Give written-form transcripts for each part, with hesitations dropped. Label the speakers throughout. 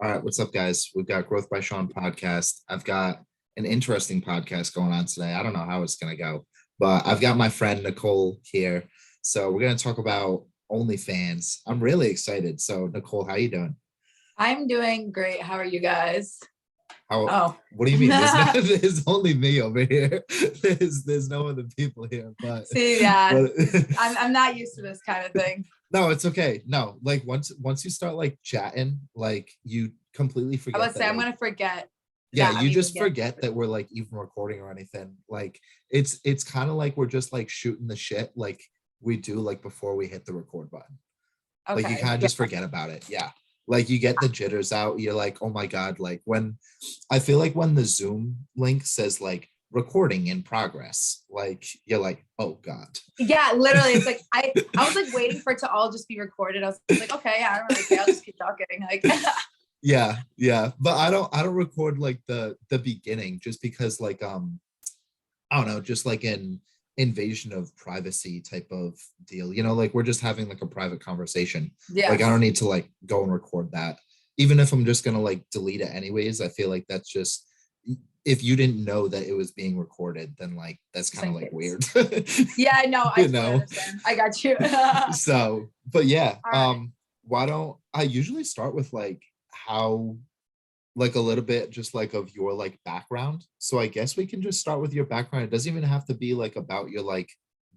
Speaker 1: All right, what's up, guys? We've got Growth by Shawn podcast. I've got an interesting podcast going on today. I don't know how it's going to go, but I've got my friend Nicole here. So we're going to talk about OnlyFans. I'm really excited. So, Nicole, how you doing?
Speaker 2: I'm doing great. How are you guys?
Speaker 1: What do you mean? There's only me over here. There's no other people here. But
Speaker 2: see, yeah, but, I'm not used to this kind of thing.
Speaker 1: No, it's okay. No, like once you start like chatting, like you completely forget.
Speaker 2: I would say I'm gonna forget.
Speaker 1: Yeah, you just forget that we're like even recording or anything. Like it's kind of like we're just like shooting the shit like we do like before we hit the record button. Okay. Like you kind of just forget about it. Yeah. Like you get the jitters out. You're like, oh my God. Like when I feel like when the Zoom link says like recording in progress, like you're like, oh God.
Speaker 2: Yeah, literally. It's like I was like waiting for it to all just be recorded. I was like, okay, I don't really care. I'll just keep talking. Like
Speaker 1: yeah. But I don't record like the beginning just because like I don't know, just like an invasion of privacy type of deal, like we're just having like a private conversation. Yeah, like I don't need to like go and record that, even if I'm just gonna like delete it anyways. I feel like that's just, if you didn't know that it was being recorded, then like that's kind of like weird.
Speaker 2: Yeah, I know. I understand. I got you.
Speaker 1: So but yeah, why don't I usually start with like how, like a little bit just like of your like background. So I guess we can just start with your background. It doesn't even have to be like about your like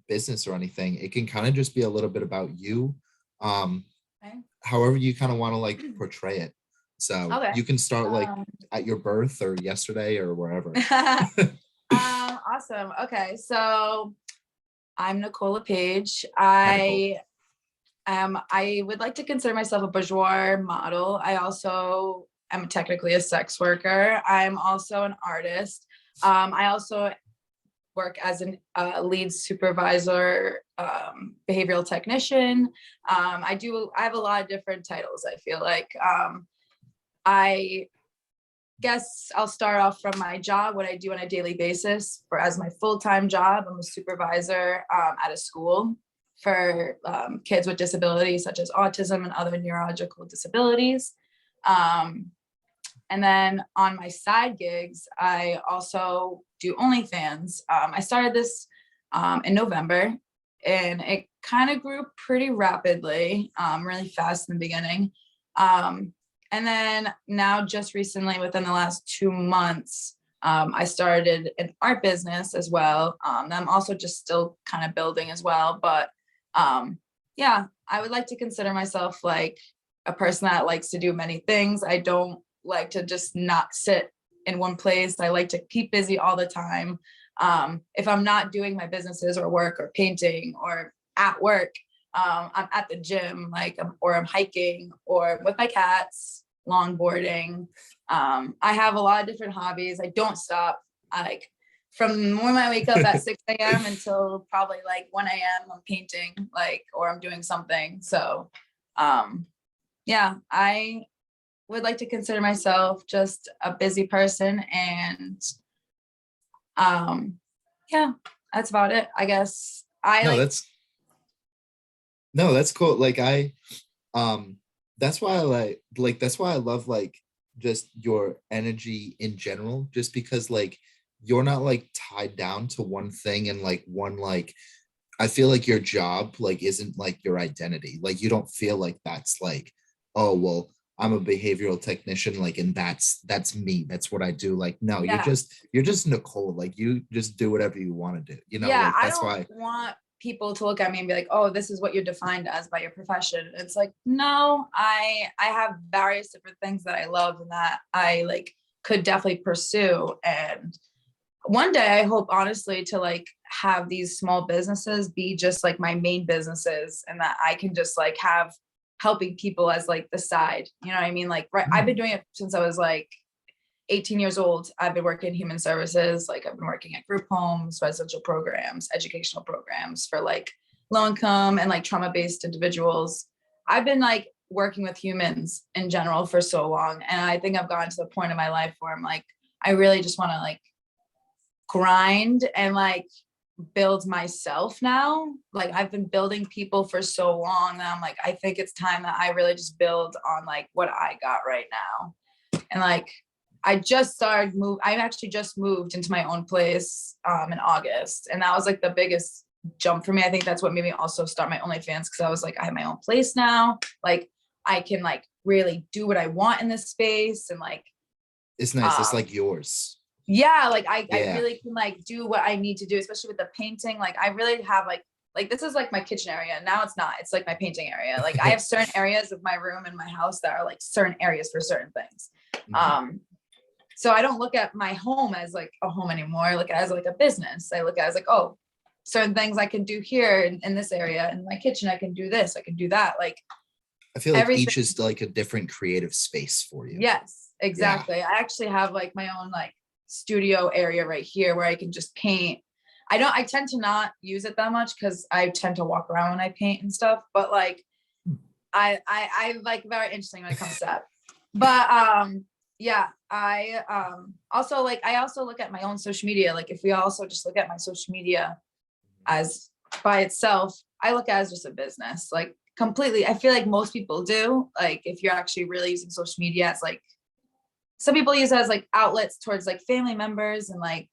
Speaker 1: business or anything. It can kind of just be a little bit about you. However you kind of want to like portray it. So you can start like at your birth or yesterday or wherever.
Speaker 2: Awesome. Okay. So I'm Nicole Lepage. I would like to consider myself a bourgeois model. I'm technically a sex worker. I'm also an artist. I also work as a lead supervisor, behavioral technician. I have a lot of different titles, I feel like. I guess I'll start off from my job, what I do on a daily basis. As my full-time job, I'm a supervisor at a school for kids with disabilities such as autism and other neurological disabilities. And then on my side gigs, I also do OnlyFans. I started this in November, and it kind of grew pretty rapidly, really fast in the beginning. And then now just recently, within the last 2 months, I started an art business as well. I'm also just still kind of building as well. But yeah, I would like to consider myself like a person that likes to do many things. I don't like to just not sit in one place. I like to keep busy all the time. If I'm not doing my businesses or work or painting or at work, I'm at the gym, or I'm hiking or with my cats, longboarding. I have a lot of different hobbies. I don't stop. From when I wake up at 6 a.m. until probably like 1 a.m. I'm painting, or I'm doing something. So yeah, I would like to consider myself just a busy person, and yeah, that's about it, I guess.
Speaker 1: That's cool. That's why I that's why I love like just your energy in general, just because like you're not like tied down to one thing and like one, like I feel like your job like isn't like your identity. Like you don't feel like that's like, oh well, I'm a behavioral technician, like, and that's me. That's what I do. Like, no, yeah. you're just Nicole. Like, you just do whatever you want to do.
Speaker 2: Yeah, like, that's I don't want people to look at me and be like, oh, this is what you're defined as by your profession. It's like, no, I have various different things that I love and that I like could definitely pursue. And one day I hope honestly to like have these small businesses be just like my main businesses, and that I can just like have helping people as like the side, you know what I mean? Like, right. I've been doing it since I was like 18 years old. I've been working in human services. Like I've been working at group homes, residential programs, educational programs for like low income and like trauma-based individuals. I've been like working with humans in general for so long. And I think I've gotten to the point in my life where I'm like, I really just want to like grind and like build myself now. Like I've been building people for so long that I'm like, I think it's time that I really just build on like what I got right now. And like I actually just moved into my own place in August. And that was like the biggest jump for me. I think that's what made me also start my OnlyFans, because I was like, I have my own place now. Like I can like really do what I want in this space. And like
Speaker 1: It's nice. It's like yours.
Speaker 2: yeah, like I
Speaker 1: Yeah.
Speaker 2: really can like do what I need to do, especially with the painting. Like I really have like this is like my kitchen area. Now it's not, it's like my painting area. Like I have certain areas of my room and my house that are like certain areas for certain things. So I don't look at my home as like a home anymore. I look at it as like a business. I look at it as like, oh, certain things I can do here in this area. In my kitchen, I can do this, I can do that. Like
Speaker 1: I feel like
Speaker 2: everything.
Speaker 1: each is like a different creative space for you.
Speaker 2: Yes, exactly. I actually have like my own like studio area right here where I can just paint. I tend to not use it that much because I tend to walk around when I paint and stuff, but like I like very interesting when it comes to that. But yeah, I also look at my own social media. Like if we also just look at my social media as by itself, I look at it as just a business, like completely. I feel like most people do. Like if you're actually really using social media, it's like some people use it as like outlets towards like family members and like,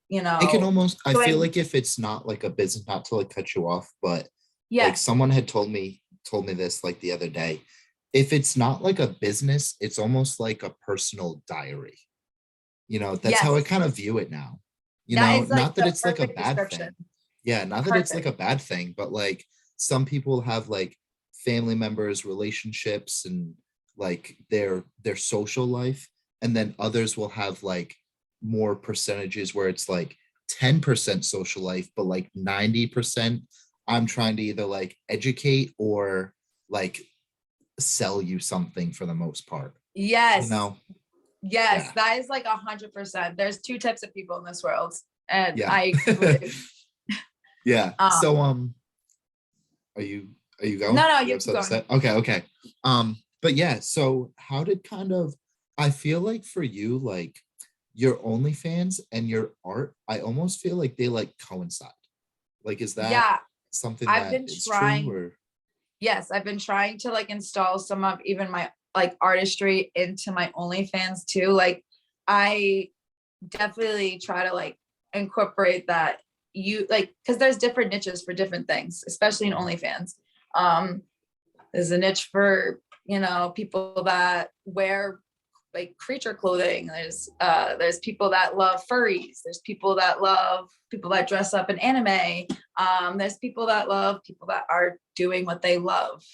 Speaker 2: you know,
Speaker 1: it can almost, I feel like if it's not like a business, not to like cut you off, but
Speaker 2: yeah,
Speaker 1: like someone had told me this like the other day, if it's not like a business, it's almost like a personal diary. That's how I kind of view it now.
Speaker 2: That is like
Speaker 1: Not that
Speaker 2: the
Speaker 1: it's like a
Speaker 2: perfect
Speaker 1: bad
Speaker 2: description.
Speaker 1: thing. Yeah, not that it's like a bad thing, but like some people have like family members, relationships, and like their social life, and then others will have like more percentages where it's like 10% social life, but like 90% I'm trying to either like educate or like sell you something for the most part.
Speaker 2: Yes. Yes,
Speaker 1: Yeah.
Speaker 2: that is like 100%. There's two types of people in this world, and
Speaker 1: Yeah.
Speaker 2: I agree.
Speaker 1: Yeah. So are you going?
Speaker 2: No,
Speaker 1: You
Speaker 2: you
Speaker 1: have
Speaker 2: keep
Speaker 1: something to
Speaker 2: going.
Speaker 1: say? Okay. But yeah, so how did kind of, I feel like for you, like your OnlyFans and your art, I almost feel like they like coincide. Like, is that
Speaker 2: Yeah,
Speaker 1: something
Speaker 2: I've
Speaker 1: that
Speaker 2: been
Speaker 1: is true
Speaker 2: trying.
Speaker 1: or?
Speaker 2: Yes, I've been trying to like install some of even my like artistry into my OnlyFans too. Like I definitely try to like incorporate that, you like, because there's different niches for different things, especially in OnlyFans. There's a niche for, people that wear like creature clothing. There's people that love furries. There's people that dress up in anime. There's people that love people that are doing what they love,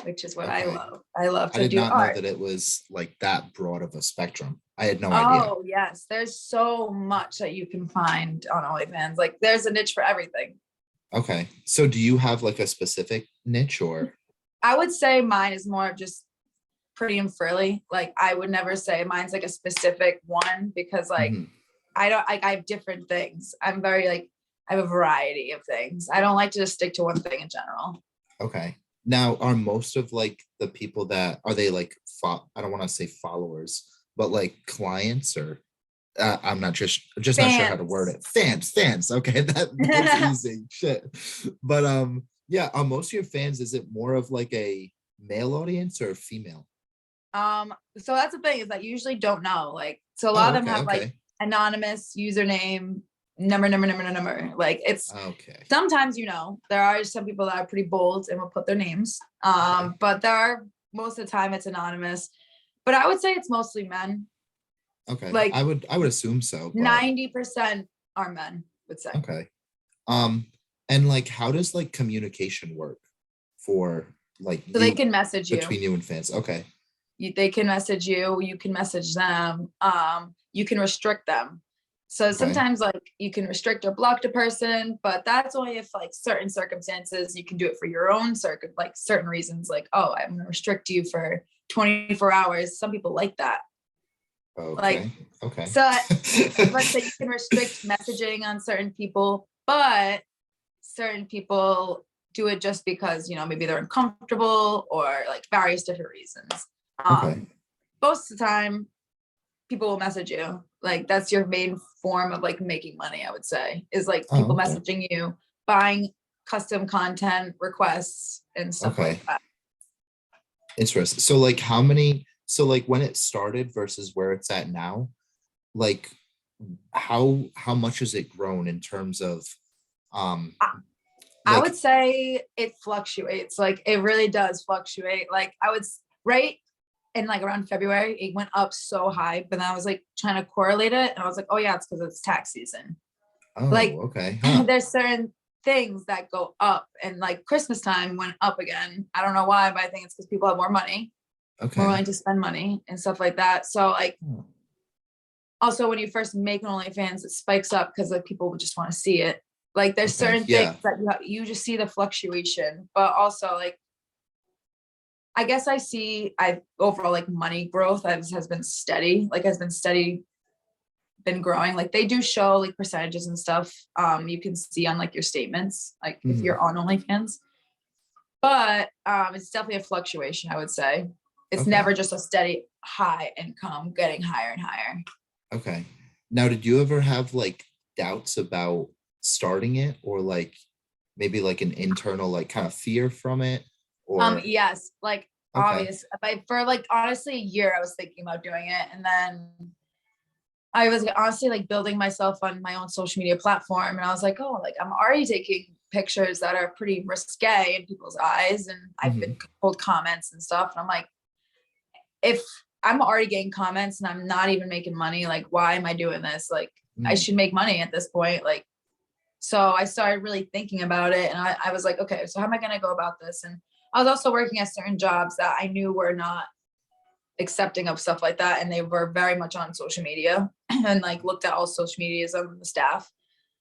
Speaker 2: which is what I
Speaker 1: Okay.
Speaker 2: love. I love
Speaker 1: I
Speaker 2: to
Speaker 1: did
Speaker 2: do
Speaker 1: not know
Speaker 2: art.
Speaker 1: that it was like that broad of a spectrum. I had no idea.
Speaker 2: Oh yes, there's so much that you can find on OnlyFans. Like there's a niche for everything.
Speaker 1: Okay. So do you have like a specific niche or?
Speaker 2: I would say mine is more of just pretty and frilly. Like I would never say mine's like a specific one, because like
Speaker 1: Mhm.
Speaker 2: I have different things. I'm very like, I have a variety of things. I don't like to just stick to one thing in general.
Speaker 1: Okay. Now, are most of like the people that are they like, I don't want to say followers, but like clients or I'm not just not sure how to word it. Fans. Okay, that's easy. Shit. But yeah, are most of your fans, is it more of like a male audience or female?
Speaker 2: So that's the thing, is that you usually don't know. Like, so a lot
Speaker 1: Oh,
Speaker 2: of them
Speaker 1: okay,
Speaker 2: have like
Speaker 1: okay.
Speaker 2: anonymous username, number. Like it's
Speaker 1: Okay.
Speaker 2: sometimes, there are some people that are pretty bold and will put their names.
Speaker 1: Okay.
Speaker 2: But there are, most of the time it's anonymous. But I would say it's mostly men.
Speaker 1: Okay.
Speaker 2: Like
Speaker 1: I would assume so, but
Speaker 2: 90% are men, would say.
Speaker 1: okay. Um, and like how does like communication work for like
Speaker 2: So they
Speaker 1: you
Speaker 2: can message you.
Speaker 1: between you and fans? Okay.
Speaker 2: They can message you can message them. You can restrict them. So
Speaker 1: Okay.
Speaker 2: sometimes like you can restrict or block the person, but that's only if like certain circumstances. You can do it for your own like certain reasons, like, oh, I'm going to restrict you for 24 hours. Some people like that. Like,
Speaker 1: Okay. Okay.
Speaker 2: so let's say you can restrict messaging on certain people, but certain people do it just because, maybe they're uncomfortable or like various different reasons.
Speaker 1: Okay.
Speaker 2: Most of the time, people will message you. Like that's your main form of like making money, I would say, is like
Speaker 1: Oh,
Speaker 2: people
Speaker 1: okay.
Speaker 2: messaging you, buying custom content requests and stuff like
Speaker 1: Okay.
Speaker 2: that.
Speaker 1: Interesting. So like how many, so like when it started versus where it's at now, like how much has it grown in terms of um
Speaker 2: I, I
Speaker 1: like
Speaker 2: would say it fluctuates. Like it really does fluctuate. Like right in like around February, it went up so high, but then I was like trying to correlate it. And I was like, oh yeah, it's because it's tax season.
Speaker 1: oh
Speaker 2: Like
Speaker 1: okay, huh.
Speaker 2: there's certain things that go up, and like Christmas time went up again. I don't know why, but I think it's because people have more money, more
Speaker 1: Okay.
Speaker 2: willing to spend money and stuff like that. So like
Speaker 1: Hmm.
Speaker 2: also when you first make an OnlyFans, it spikes up because like people would just want to see it. Like there's
Speaker 1: Okay.
Speaker 2: certain things
Speaker 1: Yeah.
Speaker 2: that you just see the fluctuation, but also like I guess I overall like money growth has been steady, like has been steady, been growing. Like they do show like percentages and stuff. You can see on like your statements, like if
Speaker 1: Mhm.
Speaker 2: you're on OnlyFans. But it's definitely a fluctuation, I would say. It's
Speaker 1: Okay.
Speaker 2: never just a steady high income getting higher and higher.
Speaker 1: Okay. Now, did you ever have like doubts about starting it or like maybe like an internal like kind of fear from it or
Speaker 2: Yes, like
Speaker 1: okay.
Speaker 2: obvious. But for like honestly a year, I was thinking about doing it, and then I was honestly like building myself on my own social media platform, and I was like, oh, like I'm already taking pictures that are pretty risque in people's eyes, and I've been
Speaker 1: Mhm.
Speaker 2: pulled comments and stuff, and I'm like, if I'm already getting comments and I'm not even making money, like why am I doing this? Like I
Speaker 1: Mm.
Speaker 2: should make money at this point. Like so I started really thinking about it, and I was like, okay, so how am I going to go about this? And I was also working at certain jobs that I knew were not accepting of stuff like that, and they were very much on social media and like looked at all social medias of the staff.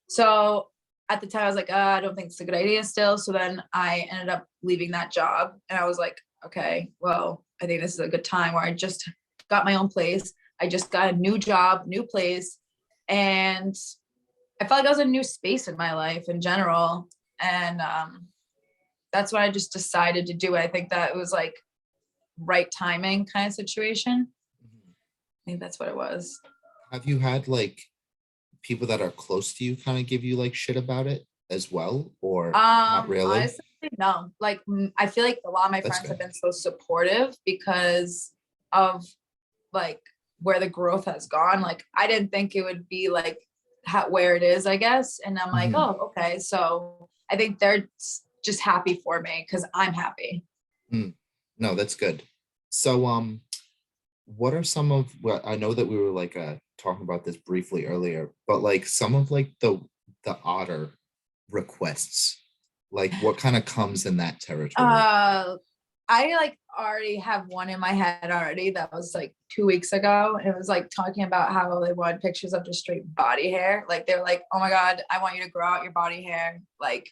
Speaker 2: So at the time I was like, I don't think it's a good idea still. So then I ended up leaving that job, and I was like, okay, well, I think this is a good time where I just got my own place. I just got a new job, new place, and I felt like I was a new space in my life in general. And that's why I just decided to do it. I think that it was like right timing kind of situation.
Speaker 1: Mhm.
Speaker 2: I think that's what it was.
Speaker 1: Have you had like people that are close to you kind of give you like shit about it as well or not really?
Speaker 2: Honestly, no. Like I feel like a lot of my
Speaker 1: That's
Speaker 2: friends have
Speaker 1: good.
Speaker 2: been so supportive because of like where the growth has gone. Like I didn't think it would be like where it is, I guess. And I'm like,
Speaker 1: Mhm.
Speaker 2: oh, okay. So I think they're just happy for me because I'm happy.
Speaker 1: Mm. No, that's good. So what are some of well, I know that we were like talking about this briefly earlier, but like some of like the odder requests, like what kind of comes in that territory?
Speaker 2: Uh, I like already have one in my head already that was like 2 weeks ago. And it was like talking about how they wanted pictures of just straight body hair. Like they're like, oh my God, I want you to grow out your body hair. Like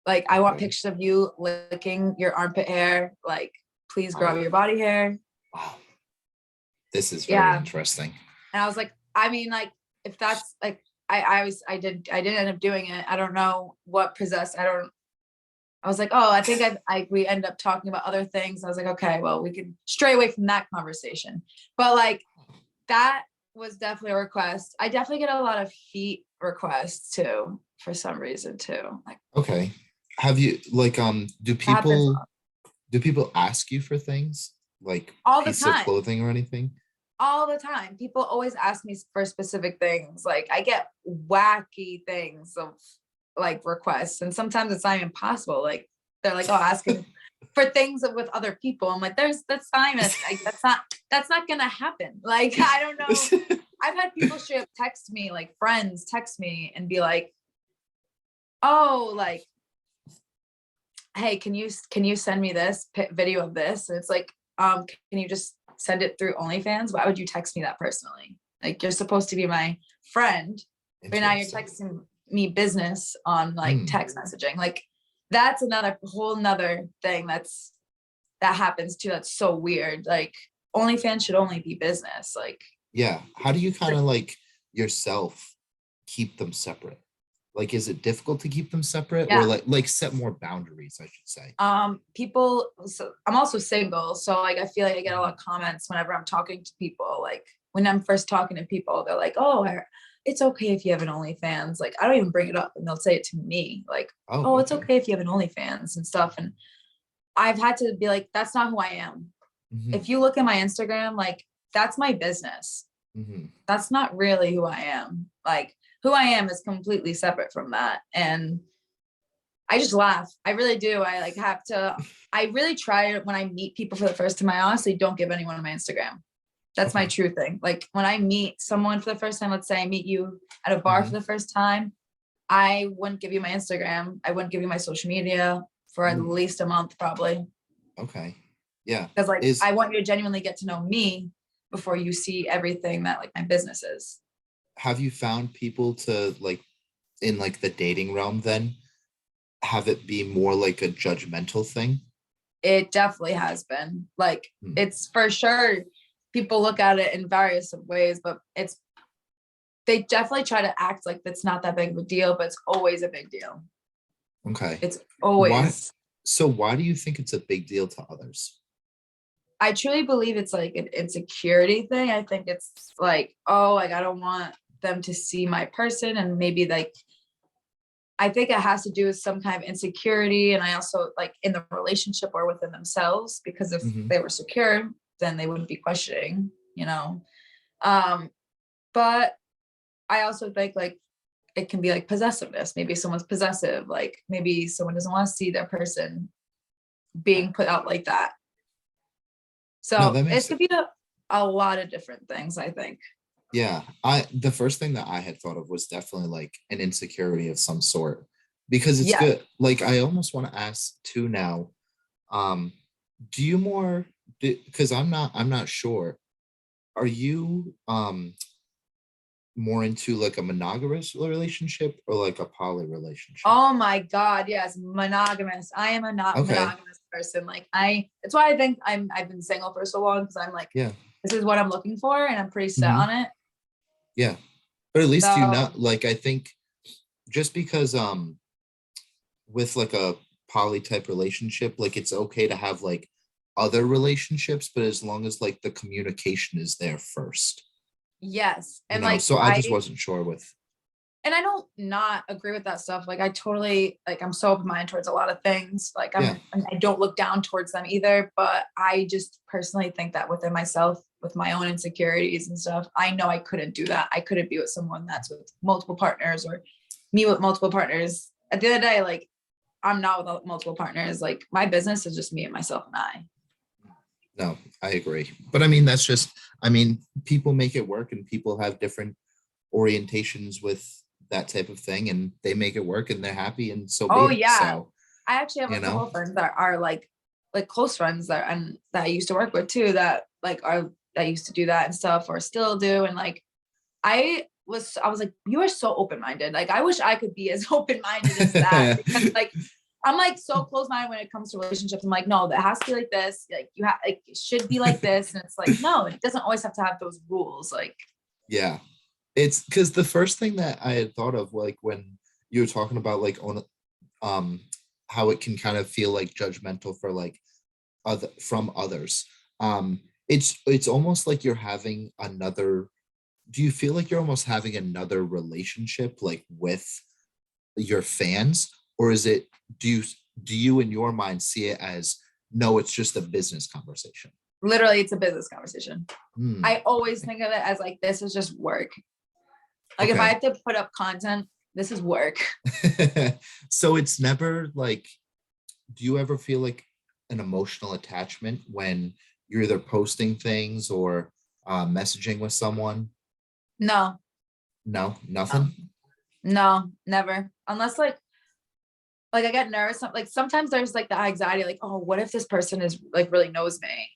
Speaker 2: I want
Speaker 1: Okay.
Speaker 2: pictures of you licking your armpit hair. Like, please grow out
Speaker 1: Oh,
Speaker 2: your body hair.
Speaker 1: wow. This is very
Speaker 2: Yeah.
Speaker 1: interesting.
Speaker 2: And I was like, I mean, like, if that's like I didn't end up doing it. I don't know what possessed. I was like, oh, I think we end up talking about other things. I was like, okay, well, we can stray away from that conversation. But like that was definitely a request. I definitely get a lot of feet requests too, for some reason too. Like
Speaker 1: Okay. Have you like
Speaker 2: that happens
Speaker 1: do people ask you for things like
Speaker 2: all the
Speaker 1: pieces of
Speaker 2: time.
Speaker 1: clothing or anything?
Speaker 2: All the time. People always ask me for specific things. Like I get wacky things of like requests, and sometimes it's not even possible. Like they're like, oh, asking for things with other people. I'm like, that's fine. Like that's not gonna happen. Like I don't know. I've had people straight up text me, like friends text me and be like, oh, like, hey, can you send me this video of this? And it's like, can you just send it through OnlyFans? Why would you text me that personally? Like you're supposed to be my friend, but now you're
Speaker 1: Interesting.
Speaker 2: texting me business on like
Speaker 1: Hmm.
Speaker 2: text messaging. Like that's another whole nother thing that happens too. That's so weird. Like OnlyFans should only be business. Like
Speaker 1: Yeah. How do you kind of like yourself keep them separate? Like, is it difficult to keep them separate or
Speaker 2: yeah.
Speaker 1: like set more boundaries, I should say?
Speaker 2: People, so I'm also single, so like I feel like I get a lot
Speaker 1: Mhm.
Speaker 2: of comments whenever I'm talking to people, like when I'm first talking to people, they're like, oh, it's okay if you have an OnlyFans. Like, I don't even bring it up, and they'll say it to me, like,
Speaker 1: Oh,
Speaker 2: oh, it's
Speaker 1: okay.
Speaker 2: okay if you have an OnlyFans and stuff. And I've had to be like, that's not who I am.
Speaker 1: Mm-hmm.
Speaker 2: If you look at my Instagram, like, that's my business.
Speaker 1: Mm-hmm.
Speaker 2: That's not really who I am. Like, who I am is completely separate from that. And I just laugh. I really do. I really try when I meet people for the first time. I honestly don't give anyone my Instagram. That's my true thing. Like, when I meet someone for the first time, let's say I meet you at a bar for the first time, I wouldn't give you my Instagram. I wouldn't give you my social media for at least a month, probably.
Speaker 1: Okay. Yeah.
Speaker 2: Because like, I want you to genuinely get to know me before you see everything that like my business is.
Speaker 1: Have you found people to like, in like the dating realm then, have it be more like a judgmental thing?
Speaker 2: It definitely has been. Like, it's for sure, people look at it in various ways, but they definitely try to act like it's not that big of a deal, but it's always a big deal.
Speaker 1: Okay.
Speaker 2: It's always.
Speaker 1: So why do you think it's a big deal to others?
Speaker 2: I truly believe it's like an insecurity thing. I think it's like, oh, like, I don't want them to see my person, and maybe like, I think it has to do with some kind of insecurity. And I also like in the relationship or within themselves, because if they were secure, then they wouldn't be questioning, you know? But I also think like it can be like possessiveness. Maybe someone's possessive, like maybe someone doesn't want to see their person being put out like that. So it could be a lot of different things, I think.
Speaker 1: Yeah, the first thing that I had thought of was definitely like an insecurity of some sort, because it's good. Like, I almost want to ask too now, do you more, because I'm not sure, are you more into like a monogamous relationship or like a poly relationship?
Speaker 2: Oh my God, yes, monogamous. I am a monogamous person. Like, it's why I think I've been single for so long, because I'm like, this is what I'm looking for, and I'm pretty set on it.
Speaker 1: Yeah, but at least you know, like, I think just because with like a poly type relationship, like, it's okay to have like other relationships, but as long as like the communication is there first.
Speaker 2: Yes. And
Speaker 1: like, so I just wasn't sure with.
Speaker 2: And I don't not agree with that stuff. Like, I totally, like, I'm so open-minded towards a lot of things. Like, I don't look down towards them either, but I just personally think that within myself, with my own insecurities and stuff, I know I couldn't do that. I couldn't be with someone that's with multiple partners, or me with multiple partners. At the end of the day, like, I'm not with multiple partners. Like, my business is just me and myself and I.
Speaker 1: No, I agree. But I mean, that's just, I mean, people make it work, and people have different orientations with that type of thing, and they make it work, and they're happy, and so be it. So
Speaker 2: I actually have a couple of friends that are like close friends that I used to work with too, that used to do that and stuff, or still do. And like, I was like, you are so open-minded. Like, I wish I could be as open-minded as that, because like, I'm like so close-minded when it comes to relationships. I'm like, no, that has to be like this. Like, you have, like, it should be like this. And it's like, no, it doesn't always have to have those rules. Like,
Speaker 1: yeah, it's because the first thing that I had thought of, like, when you were talking about like on how it can kind of feel like judgmental for like from others. It's almost like you're having another, do you feel like you're almost having another relationship like with your fans, or is it, do you in your mind see it as, no, it's just a business conversation?
Speaker 2: Literally, it's a business conversation. I always think of it as like, this is just work. Like, if I have to put up content, this is work.
Speaker 1: So it's never like, do you ever feel like an emotional attachment when you're either posting things or messaging with someone?
Speaker 2: No,
Speaker 1: nothing.
Speaker 2: No, never. Unless like I get nervous. Like, sometimes there's like the anxiety, like, oh, what if this person is like really knows me?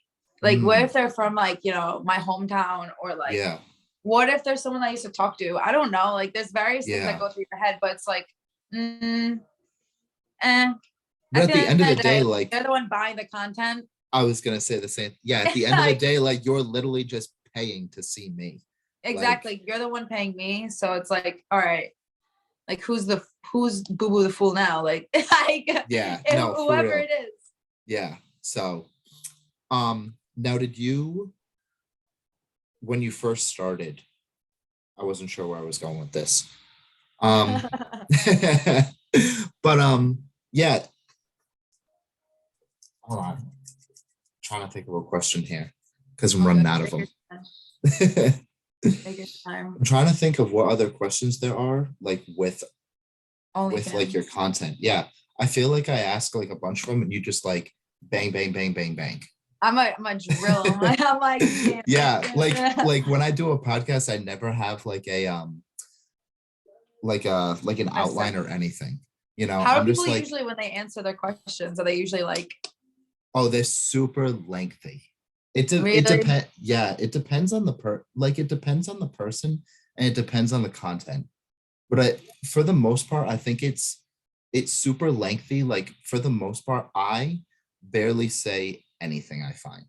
Speaker 2: Like, what if they're from like, you know, my hometown, or like, what if there's someone I used to talk to? I don't know. Like, there's various things that go through your head, but it's like,
Speaker 1: But at the end of the day, like,
Speaker 2: they're the one buying the content.
Speaker 1: I was gonna say the same. Yeah, at the end of the day, like, you're literally just paying to see me.
Speaker 2: Exactly. Like, you're the one paying me. So it's like, all right, like, who's Boo Boo the fool now? Like, whoever it is.
Speaker 1: Yeah. So, now, did you when you first started, I wasn't sure where I was going with this. Um, but yeah, hold on. Trying to think of a question here because I'm
Speaker 2: All
Speaker 1: running
Speaker 2: good.
Speaker 1: out of
Speaker 2: Take your
Speaker 1: them.
Speaker 2: time.
Speaker 1: I'm
Speaker 2: Take your time.
Speaker 1: trying to think of what other questions there are, like with like your
Speaker 2: OnlyFans.
Speaker 1: content. Yeah, I feel like I ask like a bunch of them, and you just like bang, bang, bang, bang, bang.
Speaker 2: I'm a drill. I'm like, damn.
Speaker 1: Yeah, like when I do a podcast, I never have like an
Speaker 2: I said,
Speaker 1: outline or anything. You know,
Speaker 2: how
Speaker 1: I'm
Speaker 2: do
Speaker 1: just
Speaker 2: people
Speaker 1: like,
Speaker 2: usually when they answer their questions? Are they usually like,
Speaker 1: oh, they're super lengthy. It
Speaker 2: really?
Speaker 1: depends. Yeah, it depends on the it depends on the person, and it depends on the content. But for the most part, I think it's super lengthy. Like for the most part, I barely say anything I find.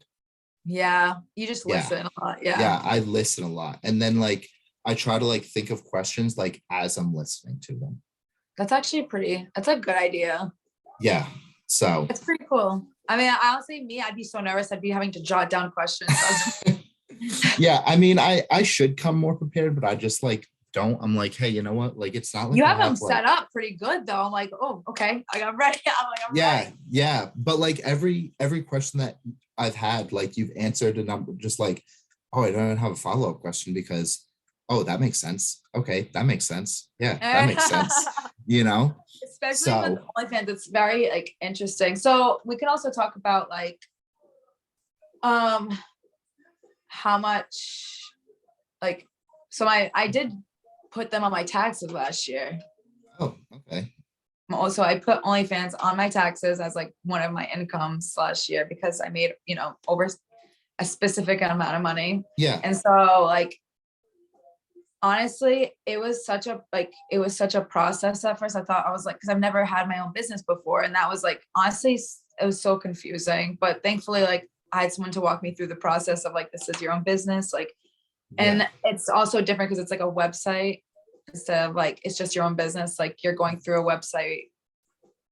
Speaker 2: Yeah, you just
Speaker 1: Yeah,
Speaker 2: listen a lot. Yeah,
Speaker 1: yeah, I listen a lot, and then like I try to like think of questions like as I'm listening to them.
Speaker 2: that's actually that's a good idea.
Speaker 1: Yeah. So
Speaker 2: It's pretty cool. I mean, I honestly, me, I'd be so nervous. I'd be having to jot down questions.
Speaker 1: yeah, I mean, I should come more prepared, but I just like don't. I'm like, hey, you know what? Like, it's not
Speaker 2: You
Speaker 1: like I
Speaker 2: have them
Speaker 1: have like,
Speaker 2: set up pretty good though. I'm like, oh, okay. Like I'm ready. I'm like, I'm
Speaker 1: yeah,
Speaker 2: ready.
Speaker 1: yeah. But like every question that I've had, like you've answered, and I'm just like, oh, I don't have a follow-up question because, oh, that makes sense. Okay, that makes sense. Yeah, that makes sense. You know?
Speaker 2: Especially with
Speaker 1: So
Speaker 2: OnlyFans, it's very like interesting. So we can also talk about like um how much like so I did put them on my taxes last year.
Speaker 1: oh, okay.
Speaker 2: Also, I put OnlyFans on my taxes as like one of my incomes last year because I made, over a specific amount of money.
Speaker 1: Yeah.
Speaker 2: And so like honestly, it was such a process at first. I thought I was like, because I've never had my own business before. And that was like honestly, it was so confusing. But thankfully, like I had someone to walk me through the process of like this is your own business. Like,
Speaker 1: Yeah.
Speaker 2: and it's also different because it's like a website instead of like it's just your own business. Like you're going through a website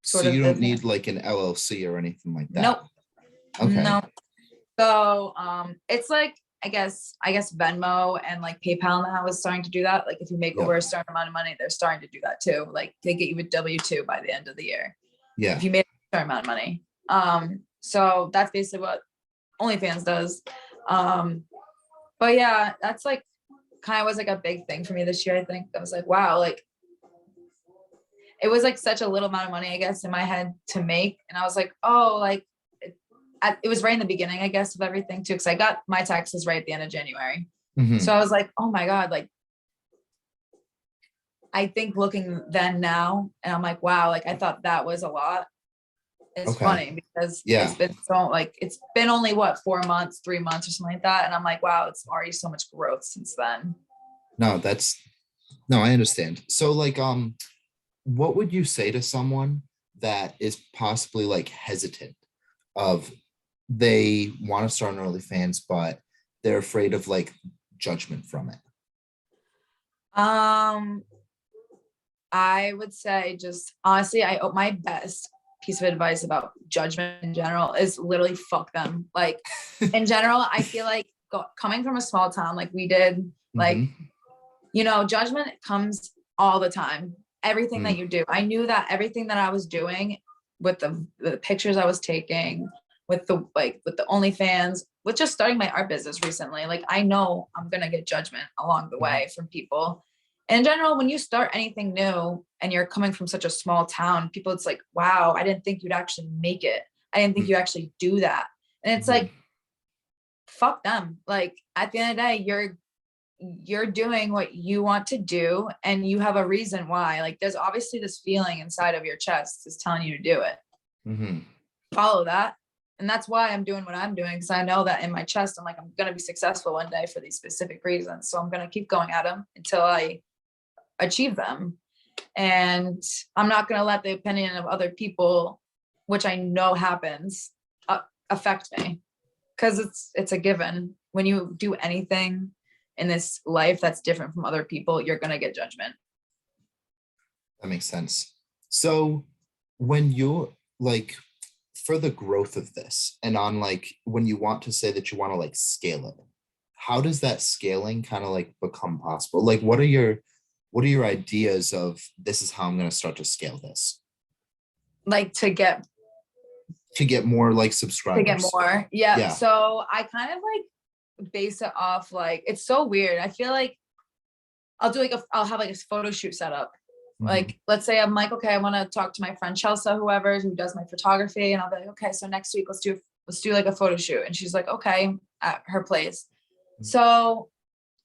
Speaker 1: So
Speaker 2: sort of
Speaker 1: you don't
Speaker 2: business.
Speaker 1: need like an LLC or anything like that.
Speaker 2: Nope.
Speaker 1: Okay.
Speaker 2: No. So it's like I guess Venmo and like PayPal now is starting to do that. Like if you make
Speaker 1: Yep.
Speaker 2: over a certain amount of money, they're starting to do that too. Like they get you a W-2 by the end of the year
Speaker 1: Yeah.
Speaker 2: if you made a certain amount of money. So that's basically what OnlyFans does. But yeah, that's like kind of was like a big thing for me this year. I think I was like, wow, like it was like such a little amount of money, I guess, in my head to make. And I was like, oh, like it was right in the beginning, I guess, of everything too, because I got my taxes right at the end of January.
Speaker 1: Mhm.
Speaker 2: So I was like, oh my God, like I think looking then now, and I'm like, wow, like I thought that was a lot. It's
Speaker 1: Okay.
Speaker 2: funny because
Speaker 1: Yeah.
Speaker 2: it's been so like it's been only what 4 months, 3 months or something like that. And I'm like, wow, it's already so much growth since then.
Speaker 1: No, no, I understand. So like what would you say to someone that is possibly like hesitant of they want to start an OnlyFans, but they're afraid of like judgment from it?
Speaker 2: Um, I would say just honestly, my best piece of advice about judgment in general is literally fuck them. Like in general, I feel like coming from a small town like we did, like,
Speaker 1: Mhm.
Speaker 2: judgment comes all the time. Everything that
Speaker 1: Mm.
Speaker 2: you do. I knew that everything that I was doing with the pictures I was taking, with the OnlyFans, with just starting my art business recently, like I know I'm gonna get judgment along the
Speaker 1: Mhm.
Speaker 2: way from people. And in general, when you start anything new and you're coming from such a small town, people, it's like, wow, I didn't think you'd actually make it. I didn't think you actually do that. And it's
Speaker 1: Mhm.
Speaker 2: like, fuck them. Like at the end of the day, you're doing what you want to do and you have a reason why. Like there's obviously this feeling inside of your chest is telling you to do it.
Speaker 1: Mhm.
Speaker 2: Follow that. And that's why I'm doing what I'm doing, because I know that in my chest I'm like, I'm going to be successful one day for these specific reasons, so I'm going to keep going at them until I achieve them. And I'm not going to let the opinion of other people, which I know happens, affect me, because it's a given. When you do anything in this life that's different from other people, you're going to get judgment.
Speaker 1: That makes sense. So when you're like for the growth of this and on like when you want to say that you want to like scale it, how does that scaling kind of like become possible? Like what are your ideas of this is how I'm going to start to scale this
Speaker 2: Like
Speaker 1: to get more like
Speaker 2: to get
Speaker 1: subscribers?
Speaker 2: more. Yeah.
Speaker 1: Yeah.
Speaker 2: So I kind of like base it off like it's so weird. I feel like I'll have like a photo shoot set up.
Speaker 1: Mhm.
Speaker 2: Like let's say I'm like, okay, I want to talk to my friend Chelsea, whoever who does my photography, and I'll be like, okay, so next week let's do like a photo shoot. And she's like, okay, at her place. So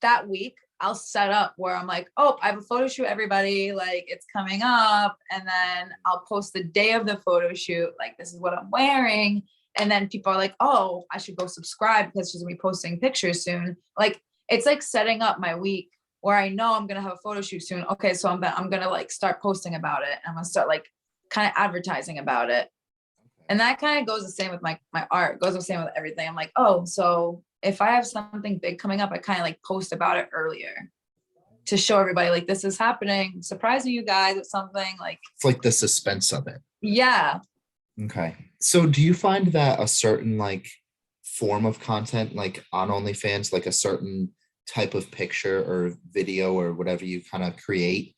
Speaker 2: that week I'll set up where I'm like, oh, I have a photo shoot, everybody, like it's coming up. And then I'll post the day of the photo shoot, like this is what I'm wearing. And then people are like, oh, I should go subscribe because she's gonna be posting pictures soon. Like it's like setting up my week where I know I'm gonna have a photo shoot soon. Okay, so I'm gonna like start posting about it. I'm gonna start like kind of advertising about it. And that kind of goes the same with my art, goes the same with everything. I'm like, oh, so if I have something big coming up, I kind of like post about it earlier to show everybody like this is happening, surprising you guys with something like,
Speaker 1: It's like the suspense of it.
Speaker 2: yeah.
Speaker 1: Okay. So do you find that a certain like form of content, like on OnlyFans, like a certain type of picture or video or whatever you kind of create,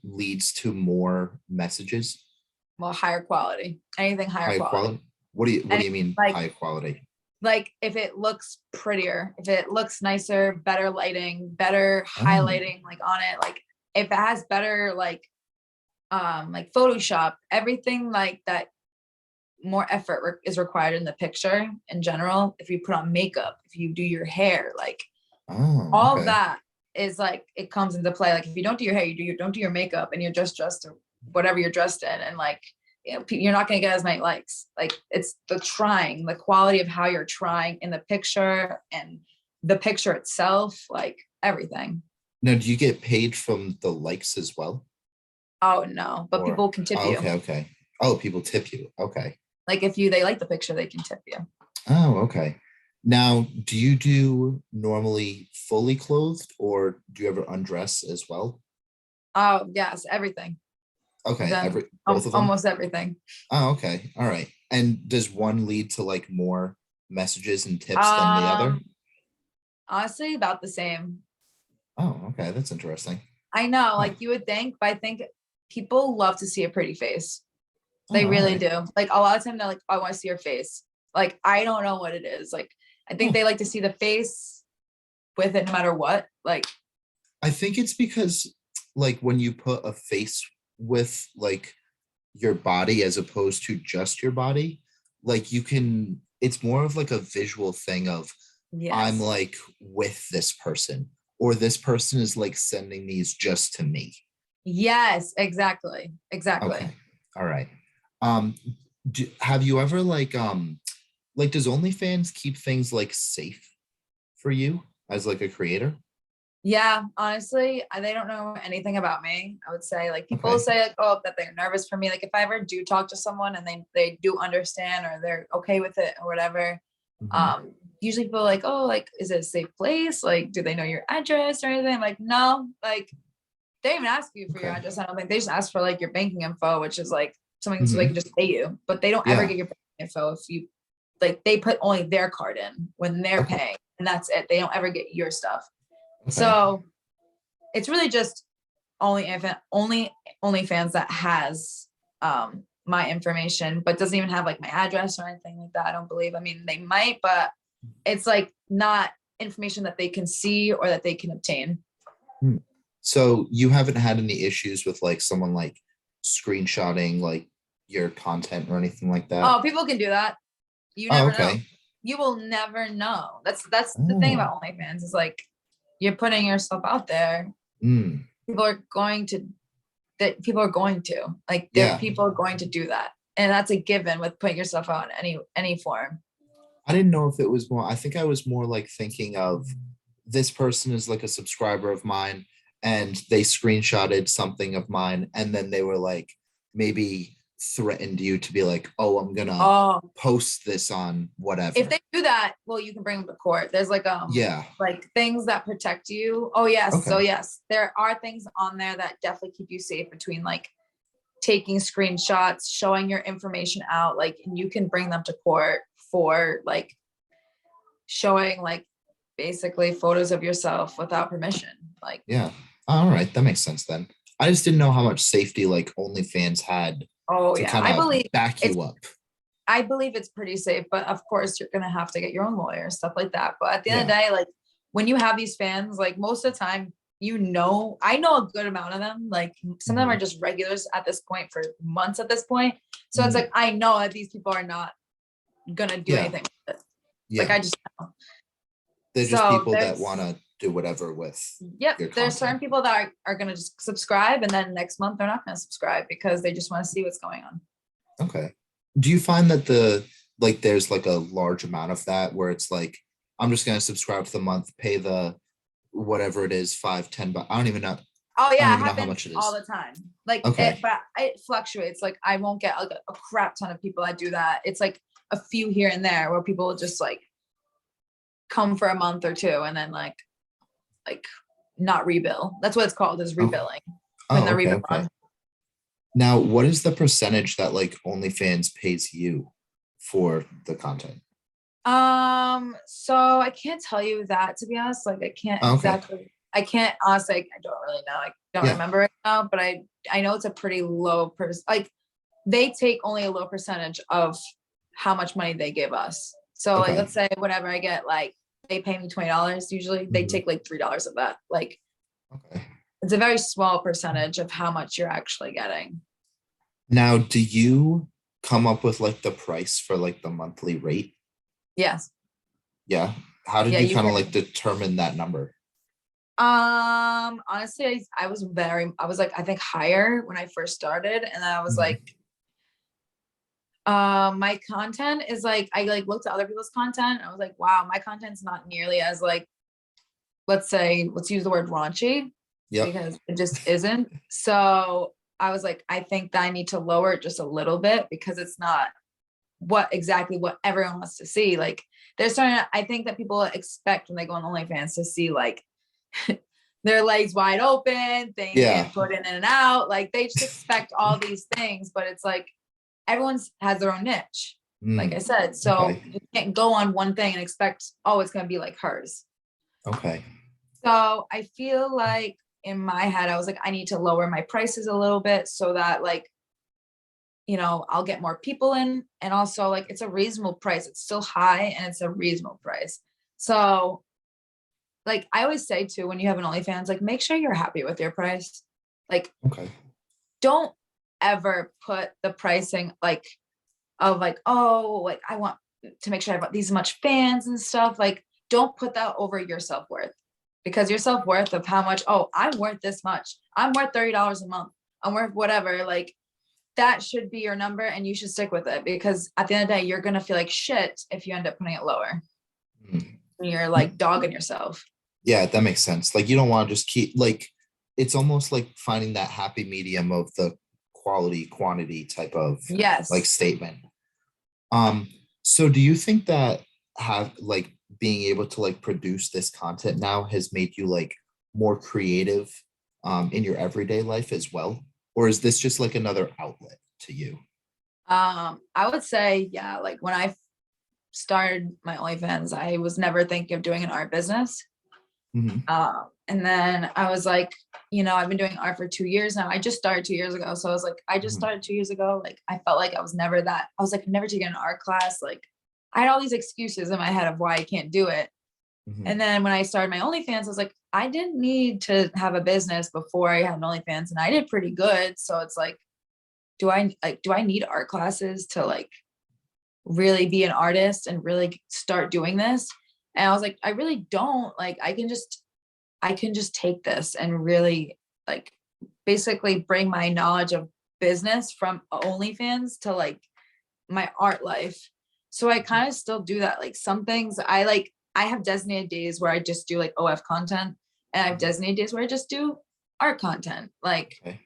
Speaker 1: leads to more messages,
Speaker 2: Well, higher quality, anything higher
Speaker 1: high
Speaker 2: quality.
Speaker 1: quality? What
Speaker 2: And
Speaker 1: do you mean
Speaker 2: like
Speaker 1: high quality?
Speaker 2: like if it looks prettier, if it looks nicer, better lighting, better
Speaker 1: Oh,
Speaker 2: highlighting like on it, like if it has better like Photoshop, everything like that, more effort is required in the picture in general. If you put on makeup, if you do your hair, like
Speaker 1: oh,
Speaker 2: all of
Speaker 1: okay.
Speaker 2: that is like it comes into play. Like if you don't do your hair, don't do your makeup, and you're just dressed or whatever you're dressed in, and like you're not going to get as many likes. Like it's the quality of how you're trying in the picture and the picture itself, like everything.
Speaker 1: Now, do you get paid from the likes as well?
Speaker 2: Oh no, but
Speaker 1: Or
Speaker 2: people can tip
Speaker 1: oh,
Speaker 2: you.
Speaker 1: okay, okay. Oh, people tip you. Okay.
Speaker 2: Like if they like the picture, they can tip you.
Speaker 1: Oh, okay. Now, do you do normally fully clothed or do you ever undress as well?
Speaker 2: Oh yes, everything. I've
Speaker 1: Okay,
Speaker 2: done
Speaker 1: every both of them?
Speaker 2: almost everything.
Speaker 1: Oh, okay. All right. And does one lead to like more messages and tips than the other?
Speaker 2: Um, Honestly, about the same.
Speaker 1: Oh, okay. That's interesting.
Speaker 2: I know,
Speaker 1: Huh.
Speaker 2: like you would think, but I think people love to see a pretty face.
Speaker 1: Oh,
Speaker 2: They
Speaker 1: all
Speaker 2: really
Speaker 1: right.
Speaker 2: do. Like a lot of time they're like, I want to see your face. Like I don't know what it is. Like I think
Speaker 1: Huh.
Speaker 2: they like to see the face with it no matter what. Like
Speaker 1: I think it's because like when you put a face with like your body as opposed to just your body, like you can, it's more of like a visual thing of I'm
Speaker 2: yes.
Speaker 1: like with this person, or this person is like sending these just to me.
Speaker 2: Yes, exactly.
Speaker 1: Okay.
Speaker 2: Exactly.
Speaker 1: All right. Um, have you ever like does OnlyFans keep things like safe for you as like a creator?
Speaker 2: Yeah, honestly, they don't know anything about me. I would say like people
Speaker 1: Okay.
Speaker 2: say like, oh, that they're nervous for me. Like if I ever do talk to someone and they do understand or they're okay with it or whatever,
Speaker 1: Mhm.
Speaker 2: um, usually people are like, oh, like is it a safe place? Like, do they know your address or anything? I'm like, no, like they even ask you for your
Speaker 1: Okay.
Speaker 2: address. I don't think they just ask for like your banking info, which is like something so they can
Speaker 1: Mhm.
Speaker 2: just pay you, but they don't ever
Speaker 1: Yeah.
Speaker 2: get your banking info if you like they put only their card in when they're
Speaker 1: Okay.
Speaker 2: paying and that's it. They don't ever get your stuff.
Speaker 1: Okay.
Speaker 2: So it's really just only OnlyFans that has my information, but doesn't even have like my address or anything like that. I don't believe. I mean, they might, but it's like not information that they can see or that they can obtain.
Speaker 1: Hmm. So you haven't had any issues with like someone like screenshotting like your content or anything like that?
Speaker 2: Oh, people can do that. You
Speaker 1: Oh,
Speaker 2: never know.
Speaker 1: okay.
Speaker 2: You will never know. That's the thing
Speaker 1: Oh.
Speaker 2: about OnlyFans is like you're putting yourself out there.
Speaker 1: Mm.
Speaker 2: People are going to people are going to like there
Speaker 1: Yeah.
Speaker 2: people are going to do that. And that's a given with putting yourself out in any form.
Speaker 1: I didn't know if it was more, I think I was more like thinking of this person is like a subscriber of mine and they screenshotted something of mine and then they were like maybe threatened you to be like, oh, I'm gonna
Speaker 2: Oh,
Speaker 1: post this on
Speaker 2: if
Speaker 1: whatever.
Speaker 2: they do that, well, you can bring them to court. There's
Speaker 1: Yeah.
Speaker 2: like things that protect you. Oh yes, so
Speaker 1: Okay.
Speaker 2: yes, there are things on there that definitely keep you safe between like taking screenshots, showing your information out, like and you can bring them to court for like showing like basically photos of yourself without permission. Like,
Speaker 1: Yeah. All right. That makes sense then. I just didn't know how much safety like OnlyFans had
Speaker 2: oh
Speaker 1: to
Speaker 2: yeah,
Speaker 1: kind of back
Speaker 2: it's
Speaker 1: you up.
Speaker 2: I believe it's pretty safe, but of course you're gonna have to get your own lawyer, stuff like that. But at the end of
Speaker 1: Yeah.
Speaker 2: the day, like when you have these fans, like most of the time, I know a good amount of them. Like some of them are
Speaker 1: Mhm.
Speaker 2: just regulars at this point for months at this point. So it's
Speaker 1: Mhm.
Speaker 2: like I know that these people are not gonna do
Speaker 1: Yeah.
Speaker 2: anything with it. Like
Speaker 1: Yeah.
Speaker 2: I just know.
Speaker 1: They're just
Speaker 2: So
Speaker 1: people that want
Speaker 2: there's
Speaker 1: to do whatever with
Speaker 2: yep,
Speaker 1: your
Speaker 2: there's certain
Speaker 1: content.
Speaker 2: people that are gonna just subscribe and then next month they're not gonna subscribe because they just want to see what's going on.
Speaker 1: Okay. Do you find that there's like a large amount of that where it's like, I'm just gonna subscribe to the month, pay the whatever it is, 5, 10 bucks.
Speaker 2: Oh
Speaker 1: I don't
Speaker 2: yeah, it
Speaker 1: even know how
Speaker 2: happens
Speaker 1: much it
Speaker 2: all
Speaker 1: is.
Speaker 2: the time. Like
Speaker 1: Okay.
Speaker 2: but it fluctuates. Like I won't get like a crap ton of people that do that. It's like a few here and there where people just like come for a month or two and then like not rebill. That's what it's called, is
Speaker 1: Okay.
Speaker 2: rebilling. Putting
Speaker 1: Oh,
Speaker 2: the
Speaker 1: okay,
Speaker 2: rebill
Speaker 1: okay.
Speaker 2: on.
Speaker 1: Now, what is the percentage that like OnlyFans pays you for the content?
Speaker 2: So I can't tell you that, to be honest. Like
Speaker 1: Oh, okay.
Speaker 2: I can't honestly, I don't really know. I don't
Speaker 1: Yeah.
Speaker 2: remember right now, but I know it's a pretty low like they take only a low percentage of how much money they give us. So like
Speaker 1: Okay.
Speaker 2: let's say whatever I get, like they pay me $20 usually, they
Speaker 1: Mhm.
Speaker 2: take like $3 of that. Like
Speaker 1: Okay.
Speaker 2: it's a very small percentage of how much you're actually getting.
Speaker 1: Now, do you come up with like the price for like the monthly rate?
Speaker 2: Yes.
Speaker 1: Yeah. How did
Speaker 2: Yeah,
Speaker 1: you
Speaker 2: you
Speaker 1: kind of like
Speaker 2: can.
Speaker 1: determine that number?
Speaker 2: Honestly, I was like, I think higher when I first started. And I was
Speaker 1: Mhm.
Speaker 2: like, my content is like, I like looked at other people's content. And I was like, wow, my content's not nearly as like, let's use the word raunchy
Speaker 1: Yep.
Speaker 2: because it just isn't. So I was like, I think that I need to lower it just a little bit because it's not what everyone wants to see. Like they're starting to, I think that people expect when they go on OnlyFans to see like their legs wide open, things
Speaker 1: Yeah.
Speaker 2: getting put in and out. Like they just expect all these things, but it's like everyone's has their own niche. Like I
Speaker 1: Mm,
Speaker 2: said, so
Speaker 1: okay.
Speaker 2: you can't go on one thing and expect, oh, it's gonna be like hers.
Speaker 1: Okay.
Speaker 2: So I feel like in my head, I was like, I need to lower my prices a little bit so that like, I'll get more people in. And also like it's a reasonable price. It's still high and it's a reasonable price. So like I always say too, when you have an OnlyFans, like make sure you're happy with your price. Like
Speaker 1: Okay.
Speaker 2: don't ever put the pricing like of like, oh, like I want to make sure I have these much fans and stuff. Like don't put that over your self-worth because your self-worth of how much, oh, I'm worth this much. I'm worth $30 a month. I'm worth whatever. Like that should be your number and you should stick with it because at the end of the day, you're going to feel like shit if you end up putting it lower.
Speaker 1: Mm.
Speaker 2: When you're like dogging yourself.
Speaker 1: Yeah, that makes sense. Like you don't want to just keep like it's almost like finding that happy medium of the quality quantity type of like
Speaker 2: Yes.
Speaker 1: statement. Um, so do you think that have like being able to like produce this content now has made you like more creative in your everyday life as well? Or is this just like another outlet to you?
Speaker 2: I would say, yeah, like when I started my OnlyFans, I was never thinking of doing an art business.
Speaker 1: Mhm.
Speaker 2: And then I was like, I've been doing art for 2 years now. I just started 2 years ago. So I was like, I just
Speaker 1: Mhm.
Speaker 2: started 2 years ago. Like I felt like I was like, I've never taken an art class. Like I had all these excuses in my head of why I can't do it. And
Speaker 1: Mhm.
Speaker 2: then when I started my OnlyFans, I was like, I didn't need to have a business before I had an OnlyFans and I did pretty good. So it's like, do I need art classes to like really be an artist and really start doing this? And I was like, I really don't. Like I can just take this and really like basically bring my knowledge of business from OnlyFans to like my art life. So I kind of still do that. Like some things I have designated days where I just do like OF content and I have designated days where I just do art content. Like
Speaker 1: Okay.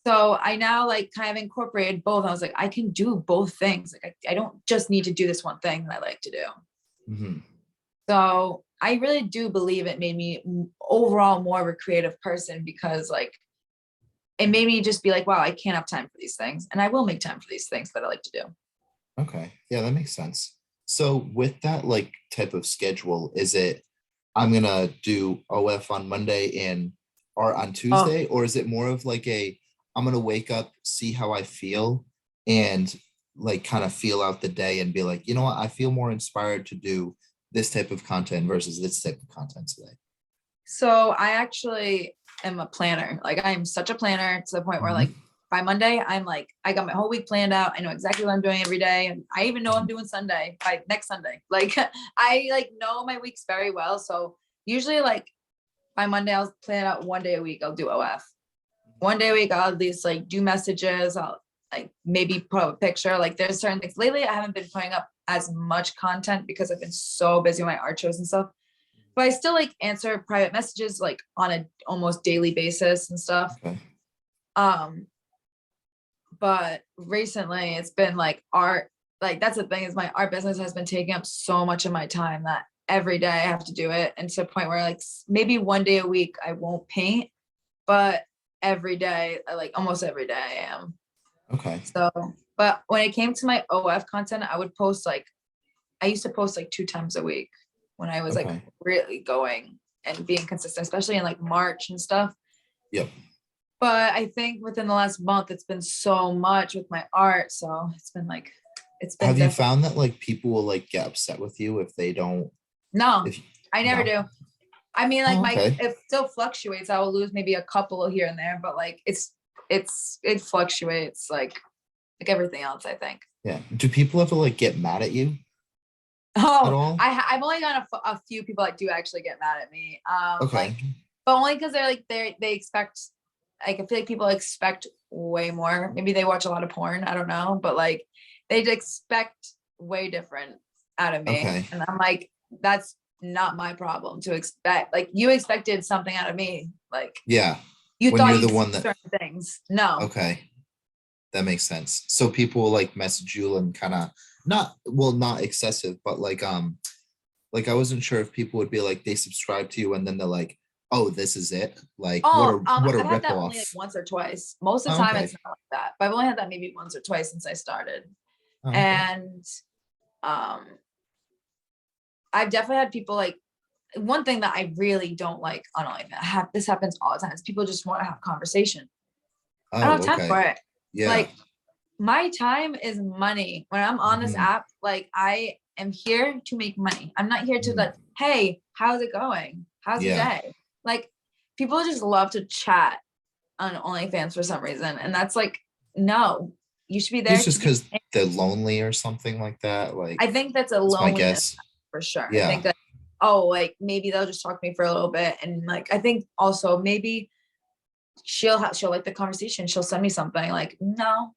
Speaker 2: so I now like kind of incorporated both. I was like, I can do both things. Like I don't just need to do this one thing that I like to do.
Speaker 1: Mhm.
Speaker 2: So I really do believe it made me overall more of a creative person because like it made me just be like, wow, I can't have time for these things. And I will make time for these things that I like to do.
Speaker 1: Okay. Yeah, that makes sense. So with that like type of schedule, is it I'm gonna do OF on Monday and art on
Speaker 2: Oh,
Speaker 1: Tuesday, or is it more of like a I'm gonna wake up, see how I feel, and like kind of feel out the day and be like, you know what, I feel more inspired to do this type of content versus this type of content today.
Speaker 2: so I actually am a planner. Like I am such a planner to the point where like
Speaker 1: Mhm.
Speaker 2: by Monday, I'm like, I got my whole week planned out. I know exactly what I'm doing every day. And I even know I'm doing Sunday by next Sunday. Like I like know my weeks very well. So usually like by Monday, I'll plan out 1 day a week. I'll do OF. 1 day a week, I'll at least like do messages. I'll like maybe put up a picture. Like there's certain things. Lately, I haven't been putting up as much content because I've been so busy with my art shows and stuff. But I still like answer private messages like on a almost daily basis and stuff.
Speaker 1: Okay.
Speaker 2: Um, but recently it's been like art. Like that's the thing is my art business has been taking up so much of my time that every day I have to do it. And to a point where like maybe 1 day a week I won't paint, but every day, like almost every day I am.
Speaker 1: Okay.
Speaker 2: So, but when it came to my OF content, I would post like, I used to post like 2 times a week when I was like
Speaker 1: Okay.
Speaker 2: really going and being consistent, especially in like March and stuff.
Speaker 1: Yep.
Speaker 2: But I think within the last month, it's been so much with my art. So it's been like, it's been
Speaker 1: Have you
Speaker 2: different.
Speaker 1: found that like people will like get upset with you if they don't,
Speaker 2: No,
Speaker 1: if
Speaker 2: I never
Speaker 1: no?
Speaker 2: do. I mean, like
Speaker 1: Oh,
Speaker 2: my,
Speaker 1: okay.
Speaker 2: it still fluctuates. I will lose maybe a couple here and there, but like it fluctuates like everything else, I think.
Speaker 1: Yeah. Do people ever like get mad at you at
Speaker 2: Oh,
Speaker 1: all?
Speaker 2: I've only got a few people that do actually get mad at me.
Speaker 1: Okay.
Speaker 2: Like, but only because they're like they expect. Like I feel like people expect way more. Maybe they watch a lot of porn. I don't know, but like they expect way different out of me,
Speaker 1: Okay.
Speaker 2: and I'm like, that's not my problem to expect. Like you expected something out of me. Like
Speaker 1: Yeah.
Speaker 2: you
Speaker 1: When you're
Speaker 2: thought
Speaker 1: the
Speaker 2: you'd see
Speaker 1: one that,
Speaker 2: certain things. No.
Speaker 1: okay, that makes sense. So people will like message you and kind of not, well, not excessive, but like I wasn't sure if people would be like they subscribe to you and then they're like, oh, this is it. Like
Speaker 2: Oh,
Speaker 1: what a
Speaker 2: I've had
Speaker 1: rip
Speaker 2: that only
Speaker 1: off.
Speaker 2: like once or twice. Most of the
Speaker 1: Oh,
Speaker 2: time, it's
Speaker 1: okay.
Speaker 2: not like that. But I've only had that maybe once or twice since I started.
Speaker 1: Oh, okay.
Speaker 2: And um, I've definitely had people like one thing that I really don't like on OnlyFans. This happens all the time. Is people just want to have conversation. I don't
Speaker 1: Oh,
Speaker 2: have time
Speaker 1: okay.
Speaker 2: for it.
Speaker 1: Yeah.
Speaker 2: Like my time is money. When I'm on this
Speaker 1: Mhm.
Speaker 2: app, like I am here to make money. I'm not here to
Speaker 1: Mhm.
Speaker 2: like, hey, how's it going? How's your
Speaker 1: Yeah.
Speaker 2: day? Like people just love to chat on OnlyFans for some reason. And that's like, no, you should be
Speaker 1: It's
Speaker 2: there
Speaker 1: just
Speaker 2: to be.
Speaker 1: because they're lonely or something like that. Like,
Speaker 2: I think that's a
Speaker 1: that's my
Speaker 2: loneliness
Speaker 1: guess.
Speaker 2: for sure. I
Speaker 1: Yeah.
Speaker 2: think that, oh, like maybe they'll just talk to me for a little bit. And like, I think also maybe she'll like the conversation. She'll send me something like, no,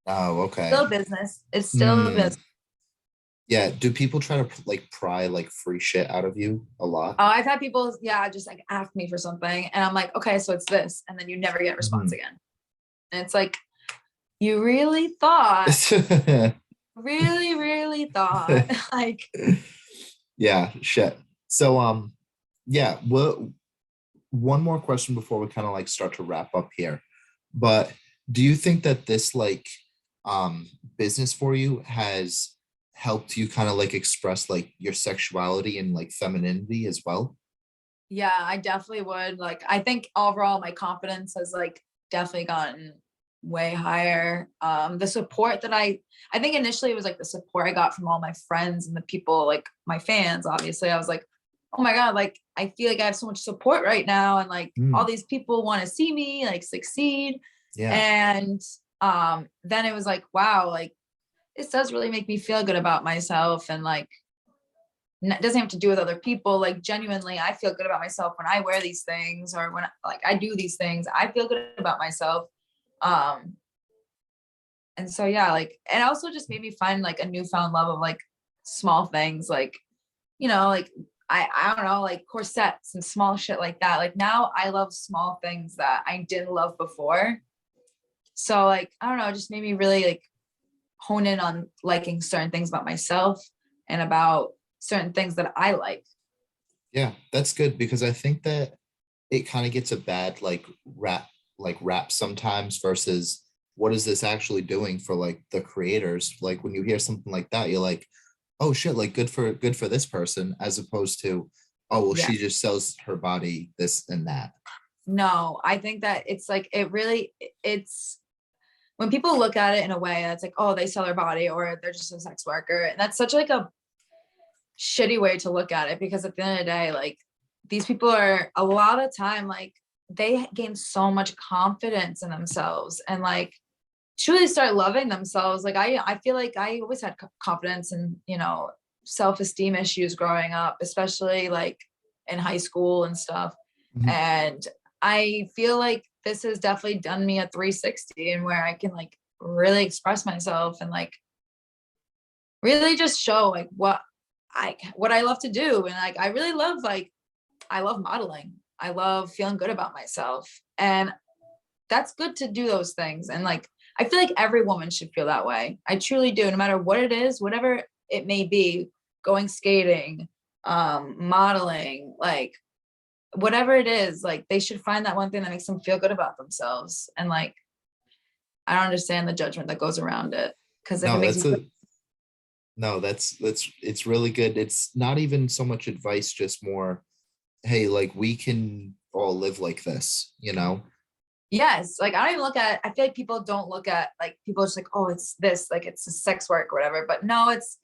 Speaker 1: Oh, okay.
Speaker 2: still business. It's still
Speaker 1: Hmm.
Speaker 2: business.
Speaker 1: Yeah. Do people try to like pry like free shit out of you a lot?
Speaker 2: I've had people, yeah, just like ask me for something. And I'm like, okay, so it's this. And then you never get a response
Speaker 1: Mhm.
Speaker 2: again. And it's like, you really thought like,
Speaker 1: Yeah, shit. So yeah, well, one more question before we kind of like start to wrap up here. But do you think that this like um business for you has helped you kind of like express like your sexuality and like femininity as well?
Speaker 2: yeah, I definitely would. Like, I think overall my confidence has like definitely gotten way higher. The support that I think initially it was like the support I got from all my friends and the people, like my fans, obviously. I was like, oh my God, like I feel like I have so much support right now. And like all
Speaker 1: Mm,
Speaker 2: these people want to see me like succeed.
Speaker 1: yeah.
Speaker 2: And then it was like, wow, like this does really make me feel good about myself. And like it doesn't have to do with other people. Like genuinely, I feel good about myself when I wear these things or when like I do these things. I feel good about myself. Um, and so yeah, like and also just made me find like a newfound love of like small things, like like I don't know, like corsets and small shit like that. Like now I love small things that I didn't love before. So like I don't know, it just made me really like hone in on liking certain things about myself and about certain things that I like.
Speaker 1: Yeah, that's good because I think that it kind of gets a bad rap sometimes versus what is this actually doing for like the creators? Like when you hear something like that, you're like, oh shit, like good for this person, as opposed to, Oh, well,
Speaker 2: Yeah.
Speaker 1: she just sells her body this and that.
Speaker 2: No, I think that it's like, it's when people look at it in a way that's like, oh, they sell their body or they're just a sex worker. And that's such like a shitty way to look at it, because at the end of the day, like, these people are a lot of time, like, they gain so much confidence in themselves and like truly start loving themselves. Like I feel like I always had confidence and, self-esteem issues growing up, especially like in high school and stuff.
Speaker 1: Mhm.
Speaker 2: And I feel like this has definitely done me a 360, and where I can like really express myself and like really just show like what I love to do. And like I really love, like, I love modeling. I love feeling good about myself. And that's good to do those things. And like I feel like every woman should feel that way. I truly do, no matter what it is, whatever it may be, going skating, modeling, like whatever it is, like they should find that one thing that makes them feel good about themselves. And like I don't understand the judgment that goes around it. Because if it
Speaker 1: No,
Speaker 2: makes you feel,
Speaker 1: that's it's really good. It's not even so much advice, just more, hey, like we can all live like this, you know?
Speaker 2: yes, like I don't even look at, I feel like people don't look at, like, people are just like, oh, it's this, like it's a sex work or whatever. But no, it's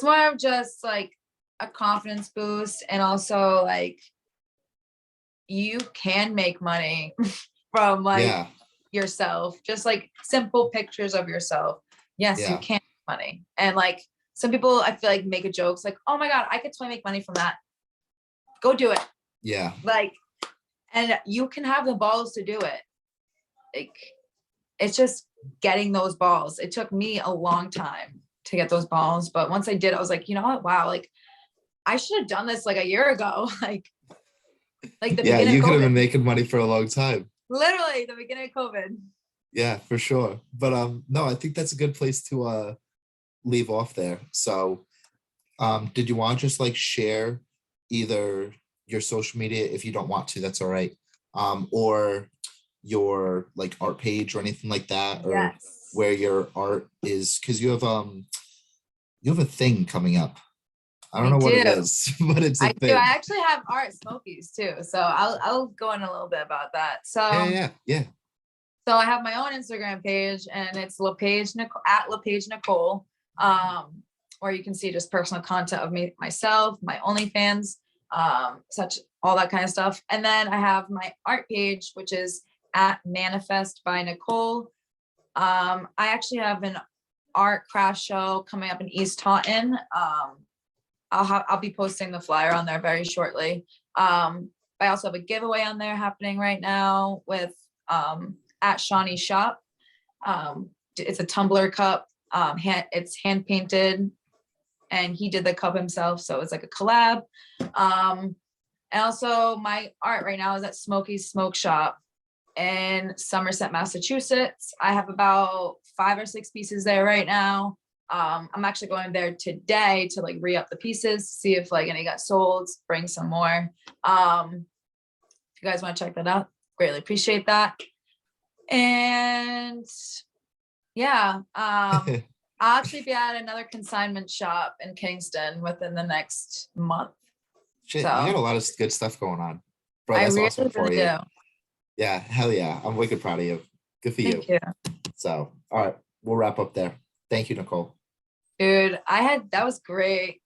Speaker 2: more of just like a confidence boost. And also like you can make money from like
Speaker 1: Yeah,
Speaker 2: yourself, just like simple pictures of yourself. Yes, you
Speaker 1: yeah,
Speaker 2: can make money. And like some people I feel like make a joke like, oh my God, I could totally make money from that. Go do it.
Speaker 1: yeah,
Speaker 2: Like, and you can have the balls to do it. Like, it's just getting those balls. It took me a long time to get those balls, but once I did, I was like, you know what? Wow, like I should have done this like a year ago, like the
Speaker 1: yeah.
Speaker 2: beginning
Speaker 1: You
Speaker 2: of
Speaker 1: could have
Speaker 2: COVID,
Speaker 1: been making money for a long time.
Speaker 2: literally the beginning of COVID.
Speaker 1: Yeah, for sure. But no, I think that's a good place to leave off there. So did you want to just like share either your social media? If you don't want to, that's all right. Or your like art page or anything like that, or
Speaker 2: Yes,
Speaker 1: where your art is, because you have a thing coming up. I don't
Speaker 2: I
Speaker 1: know what
Speaker 2: do.
Speaker 1: it is, but it's a
Speaker 2: I do.
Speaker 1: thing.
Speaker 2: I actually have art smokies too. So I'll go in a little bit about that.
Speaker 1: Yeah, yeah, yeah.
Speaker 2: So I have my own Instagram page, and it's Lepage Nicole, at Lepage Nicole, where you can see just personal content of me, myself, my OnlyFans, such all that kind of stuff. And then I have my art page, which is at Manifest by Nicole. I actually have an art craft show coming up in East Taunton. I'll be posting the flyer on there very shortly. I also have a giveaway on there happening right now with at Shawnee Shop. It's a tumbler cup. It's hand painted, and he did the cup himself, so it's like a collab. And also my art right now is at Smoky's Smoke Shop in Somerset, Massachusetts. I have about 5 or 6 pieces there right now. I'm actually going there today to like re-up the pieces, see if like any got sold, bring some more. If you guys want to check that out, greatly appreciate that. And yeah, I'll actually be at another consignment shop in Kingston within the next month.
Speaker 1: Shit, you got
Speaker 2: So
Speaker 1: a lot of good stuff going on, bro.
Speaker 2: I
Speaker 1: That's
Speaker 2: really,
Speaker 1: awesome for
Speaker 2: really
Speaker 1: you.
Speaker 2: do.
Speaker 1: Yeah, hell yeah. I'm wicked proud of you. Good for you.
Speaker 2: Thank you.
Speaker 1: So, all right, we'll wrap up there. Thank you, Nicole.
Speaker 2: Dude, that was great.